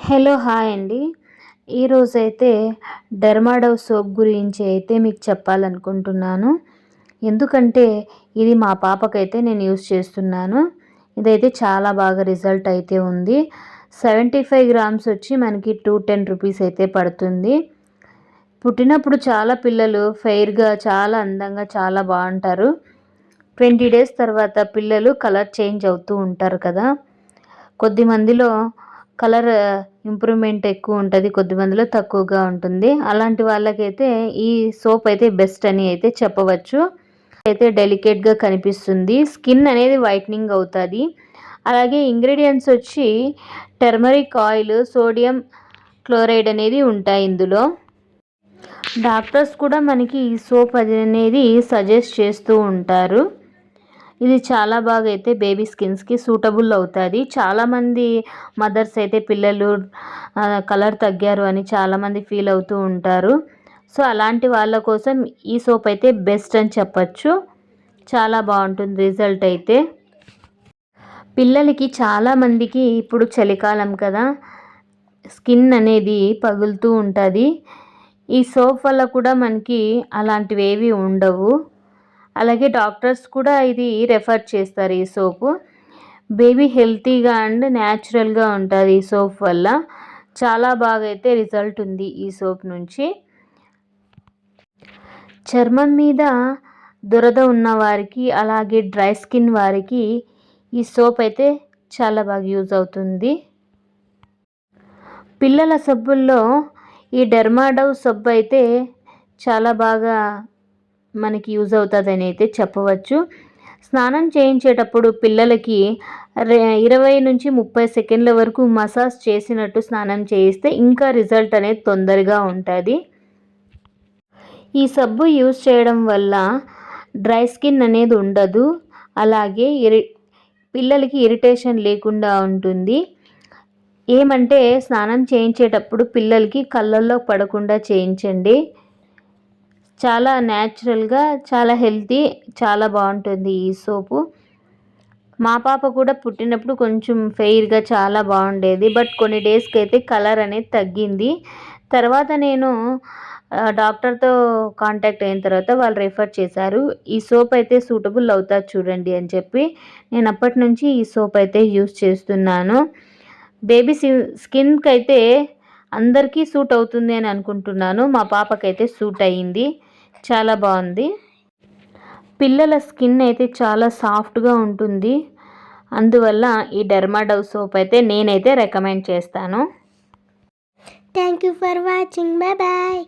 Hello hi అండి. ఈరోజైతే డెర్మాడవ్ soap గురించి అయితే మీకు చెప్పాలనుకుంటున్నాను. ఎందుకంటే ఇది మా పాపకైతే నేను యూజ్ చేస్తున్నాను. ఇదైతే చాలా బాగా రిజల్ట్ అయితే ఉంది. 75 గ్రామ్స్ వచ్చి మనకి 210 రూపీస్ అయితే పడుతుంది. పుట్టినప్పుడు చాలా పిల్లలు ఫెయిర్గా చాలా అందంగా చాలా బాగుంటారు. 20 డేస్ తర్వాత పిల్లలు కలర్ చేంజ్ అవుతూ ఉంటారు కదా. కొద్దిమందిలో కలర్ ఇంప్రూవ్మెంట్ ఎక్కువ ఉంటుంది, కొద్దిమందిలో తక్కువగా ఉంటుంది. అలాంటి వాళ్ళకైతే ఈ సోప్ అయితే బెస్ట్ అని అయితే చెప్పవచ్చు. అయితే డెలికేట్గా కనిపిస్తుంది, స్కిన్ అనేది వైట్నింగ్ అవుతుంది. అలాగే ఇంగ్రీడియంట్స్ వచ్చి టర్మరిక్ ఆయిల్, సోడియం క్లోరైడ్ అనేది ఉంటాయి ఇందులో. డాక్టర్స్ కూడా మనకి ఈ సోప్ అనేది సజెస్ట్ చేస్తూ ఉంటారు. ఇది చాలా బాగా అయితే బేబీ స్కిన్స్కి సూటబుల్ అవుతుంది. చాలామంది మదర్స్ అయితే పిల్లలు కలర్ తగ్గారు అని చాలామంది ఫీల్ అవుతూ ఉంటారు. సో అలాంటి వాళ్ళ కోసం ఈ సోప్ అయితే బెస్ట్ అని చెప్పచ్చు. చాలా బాగుంటుంది రిజల్ట్ అయితే. పిల్లలకి చాలామందికి ఇప్పుడు చలికాలం కదా, స్కిన్ అనేది పగులుతూ ఉంటుంది. ఈ సోప్ వల్ల కూడా మనకి అలాంటివి ఏవి ఉండవు. అలాగే డాక్టర్స్ కూడా ఇది రెఫర్ చేస్తారు ఈ సోపు. బేబీ హెల్తీగా అండ్ న్యాచురల్గా ఉంటుంది ఈ సోప్ వల్ల. చాలా బాగా అయితే రిజల్ట్ ఉంది ఈ సోప్ నుంచి. చర్మం మీద దురద ఉన్న వారికి, అలాగే డ్రై స్కిన్ వారికి ఈ సోప్ అయితే చాలా బాగా యూజ్ అవుతుంది. పిల్లల సబ్బుల్లో ఈ డెర్మాడవ్ సబ్బు అయితే చాలా బాగా మనకి యూజ్ అవుతుందని అయితే చెప్పవచ్చు. స్నానం చేయించేటప్పుడు పిల్లలకి 20 నుంచి 30 సెకండ్ల వరకు మసాజ్ చేసినట్టు స్నానం చేయిస్తే ఇంకా రిజల్ట్ అనేది తొందరగా ఉంటుంది. ఈ సబ్బు యూజ్ చేయడం వల్ల డ్రై స్కిన్ అనేది ఉండదు. అలాగే పిల్లలకి ఇరిటేషన్ లేకుండా ఉంటుంది. ఏమంటే స్నానం చేయించేటప్పుడు పిల్లలకి కళ్ళల్లో పడకుండా చేయించండి. చాలా న్యాచురల్గా, చాలా హెల్తీ, చాలా బాగుంటుంది ఈ సోపు. మా పాప కూడా పుట్టినప్పుడు కొంచెం ఫెయిర్గా చాలా బాగుండేది. బట్ కొన్ని డేస్కి అయితే కలర్ అనేది తగ్గింది. తర్వాత నేను డాక్టర్తో కాంటాక్ట్ అయిన తర్వాత వాళ్ళు రెఫర్ చేశారు. ఈ సోప్ అయితే సూటబుల్ అవుతుంది చూడండి అని చెప్పి నేను అప్పటి నుంచి ఈ సోప్ అయితే యూజ్ చేస్తున్నాను. బేబీ స్కిన్కి అయితే అందరికీ సూట్ అవుతుంది అని అనుకుంటున్నాను. మా పాపకైతే సూట్ అయ్యింది, చాలా బాగుంది. పిల్లల స్కిన్ అయితే చాలా సాఫ్ట్గా ఉంటుంది. అందువల్ల ఈ డెర్మాడవ్ సోప్ అయితే నేనైతే రికమెండ్ చేస్తాను. Thank you for watching. Bye bye.